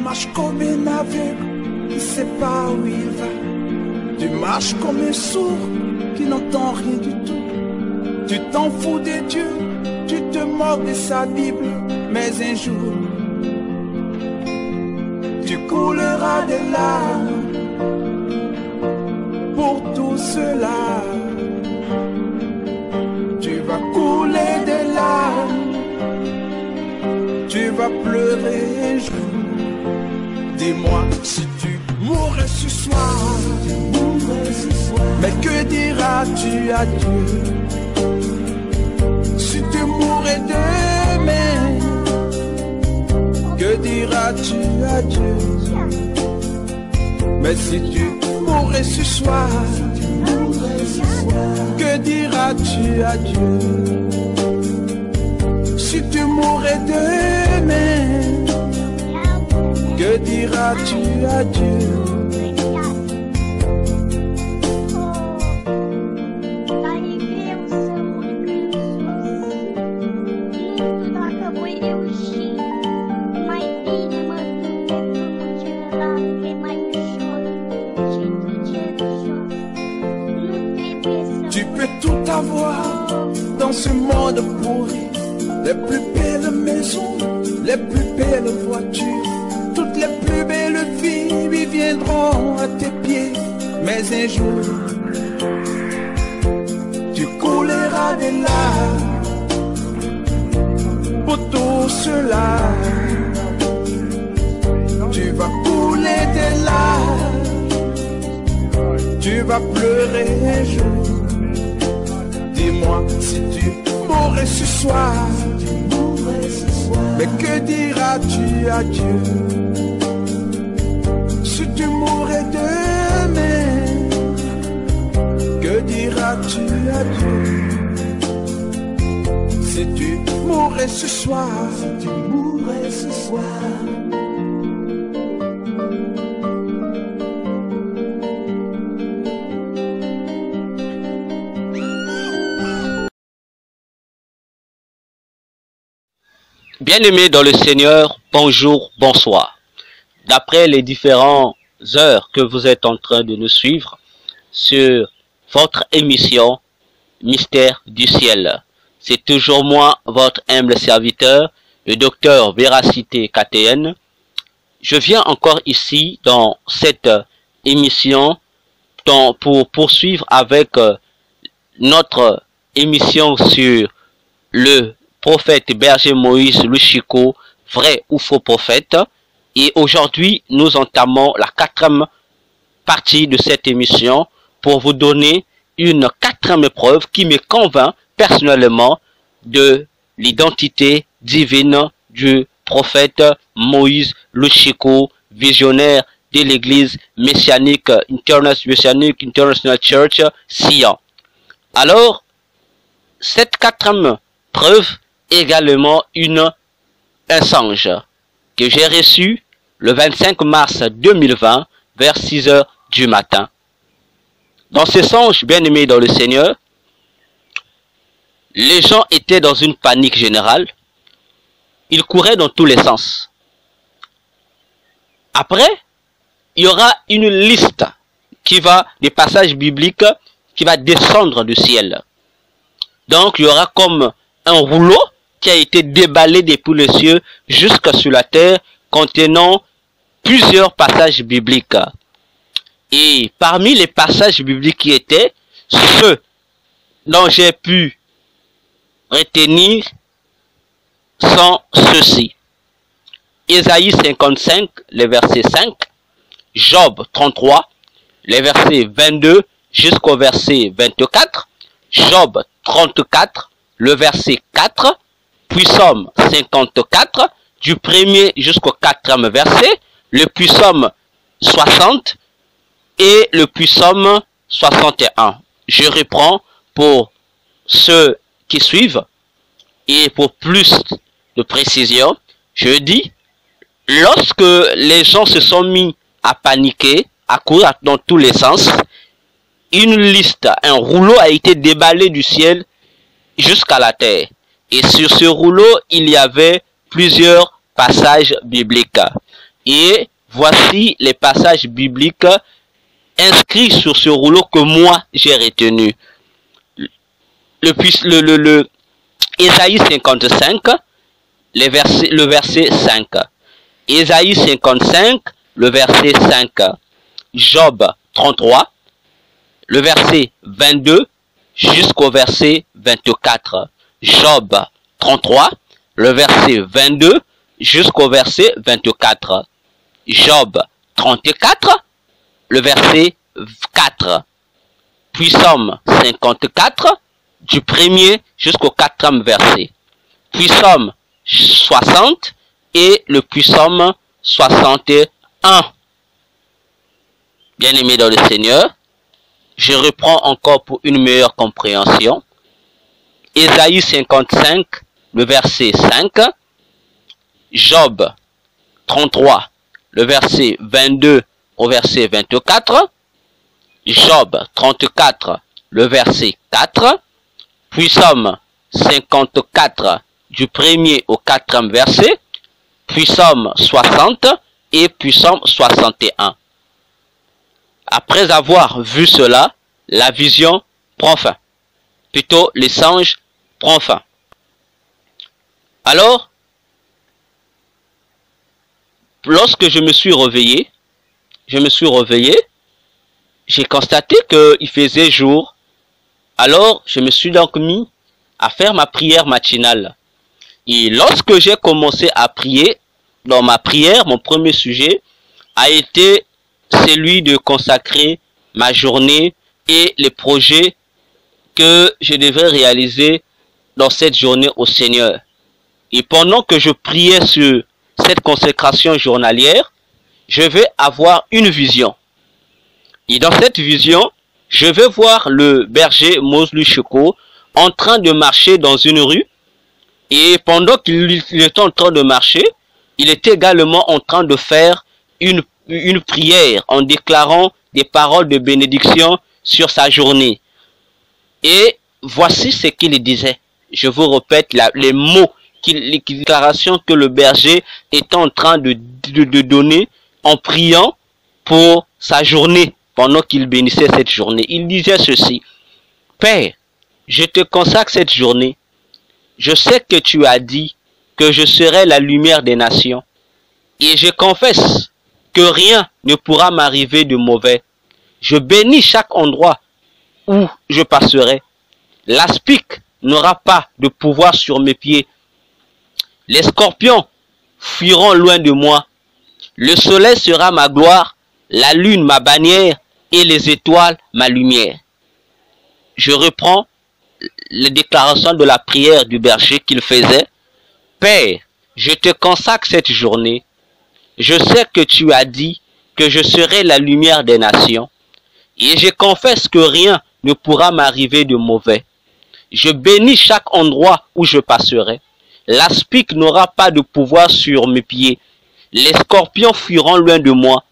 marches comme un aveugle qui ne sait pas où il va. Tu marches comme un sourd qui n'entend rien du tout. Tu t'en fous de Dieu, tu te moques de sa Bible. Mais un jour, tu couleras des larmes pour tout cela. Tu vas couler des larmes, tu vas pleurer un jour. Dis-moi si tu mourrais ce soir, mais que diras-tu à Dieu? Si tu mourrais demain, que diras-tu à Dieu? Mais si tu mourrais ce soir, que diras-tu à Dieu? Si tu mourrais demain, que diras-tu à Dieu? Tu peux tout avoir dans ce monde pourri. Les plus belles maisons, les plus belles voitures, toutes les plus belles filles viendront à tes pieds. Mais un jour, tu couleras des larmes pour tout cela. Tu vas couler des larmes, tu vas pleurer un jour. Dis-moi si tu mourrais ce soir, mais que diras-tu à Dieu? Si tu mourrais demain, que diras-tu à Dieu? Si tu mourrais ce soir, Bien-aimés dans le Seigneur, bonjour, bonsoir. D'après les différentes heures que vous êtes en train de nous suivre sur votre émission Mystère du Ciel, c'est toujours moi, votre humble serviteur, le docteur Véracité KTN. Je viens encore ici dans cette émission pour poursuivre avec notre émission sur le prophète berger Moïse Lushiko, vrai ou faux prophète. Et aujourd'hui, nous entamons la 4e partie de cette émission pour vous donner une 4e preuve qui me convainc personnellement de l'identité divine du prophète Moïse Lushiko, visionnaire de l'église messianique International Church, Sion. Alors, cette 4e preuve également un songe que j'ai reçu le 25 mars 2020 vers 6 heures du matin. Dans ce songe, bien-aimés dans le Seigneur, les gens étaient dans une panique générale. Ils couraient dans tous les sens. Après, il y aura une liste des passages bibliques qui va descendre du ciel. Donc, il y aura comme un rouleau qui a été déballé depuis les cieux jusqu'à sur la terre, contenant plusieurs passages bibliques. Et parmi les passages bibliques qui étaient, ceux dont j'ai pu retenir sont ceux-ci. Ésaïe 55, le verset 5, Job 33, les versets 22 jusqu'au verset 24, Job 34, le verset 4, puis Psaume 54, du 1er jusqu'au 4e verset, le Psaume 60 et le Psaume 61. Je reprends pour ceux qui suivent et pour plus de précision, je dis, lorsque les gens se sont mis à paniquer, à courir dans tous les sens, une liste, un rouleau a été déballé du ciel jusqu'à la terre. Et sur ce rouleau, il y avait plusieurs passages bibliques. Et voici les passages bibliques inscrits sur ce rouleau que moi j'ai retenu. Ésaïe 55, le verset 5. Ésaïe 55, le verset 5. Job 33, le verset 22 jusqu'au verset 24. Job 33, le verset 22 jusqu'au verset 24. Job 34, le verset 4. Puis Psaume 54, du premier jusqu'au 4e verset. Puis Psaume 60 et le Psaume 61. Bien-aimés dans le Seigneur, je reprends encore pour une meilleure compréhension. Ésaïe 55, le verset 5. Job 33, le verset 22 au verset 24. Job 34, le verset 4. Puis Psaume 54, du premier au 4e verset. Puis Psaume 60 et puis Psaume 61. Après avoir vu cela, la vision prend fin. Plutôt, les songes prend fin. Alors, lorsque je me suis réveillé, j'ai constaté qu'il faisait jour. Alors, je me suis donc mis à faire ma prière matinale. Et lorsque j'ai commencé à prier, dans ma prière, mon premier sujet a été celui de consacrer ma journée et les projets que je devrais réaliser dans cette journée au Seigneur. Et pendant que je priais sur cette consécration journalière, je vais avoir une vision. Et dans cette vision, je vais voir le berger Moslu Cheko en train de marcher dans une rue. Et pendant qu'il était en train de marcher, il était également en train de faire une prière en déclarant des paroles de bénédiction sur sa journée. Et voici ce qu'il disait. Je vous répète les mots, les déclarations que le berger est en train de donner en priant pour sa journée, pendant qu'il bénissait cette journée. Il disait ceci: Père, je te consacre cette journée. Je sais que tu as dit que je serai la lumière des nations. Et je confesse que rien ne pourra m'arriver de mauvais. Je bénis chaque endroit où je passerai. L'aspic n'aura pas de pouvoir sur mes pieds. Les scorpions fuiront loin de moi. Le soleil sera ma gloire, la lune ma bannière et les étoiles ma lumière. Je reprends les déclarations de la prière du berger qu'il faisait. Père, je te consacre cette journée. Je sais que tu as dit que je serai la lumière des nations. Et je confesse que rien ne pourra m'arriver de mauvais. Je bénis chaque endroit où je passerai. L'aspic n'aura pas de pouvoir sur mes pieds. Les scorpions fuiront loin de moi.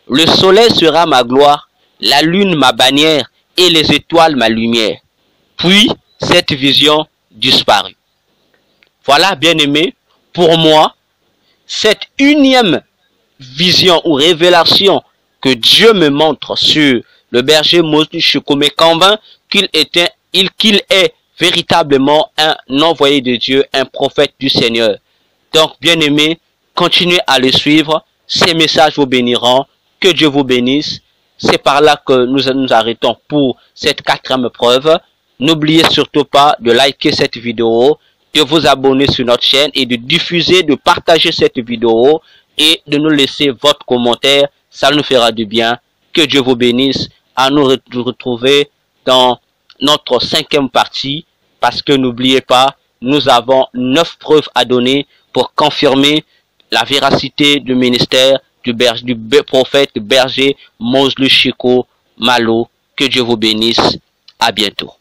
Le soleil sera ma gloire, la lune ma bannière et les étoiles ma lumière. Puis cette vision disparut. Voilà, bien-aimé, pour moi, cette unième vision ou révélation que Dieu me montre sur le berger Moslu Cheko me convainc qu'il est véritablement un envoyé de Dieu, un prophète du Seigneur. Donc, bien-aimé, continuez à le suivre. Ces messages vous béniront. Que Dieu vous bénisse. C'est par là que nous nous arrêtons pour cette 4e preuve. N'oubliez surtout pas de liker cette vidéo, de vous abonner sur notre chaîne et de diffuser, de partager cette vidéo et de nous laisser votre commentaire. Ça nous fera du bien. Que Dieu vous bénisse. À nous retrouver dans notre 5e partie, parce que n'oubliez pas, nous avons 9 preuves à donner pour confirmer la véracité du ministère du prophète berger Moslu Cheko Malo. Que Dieu vous bénisse. À bientôt.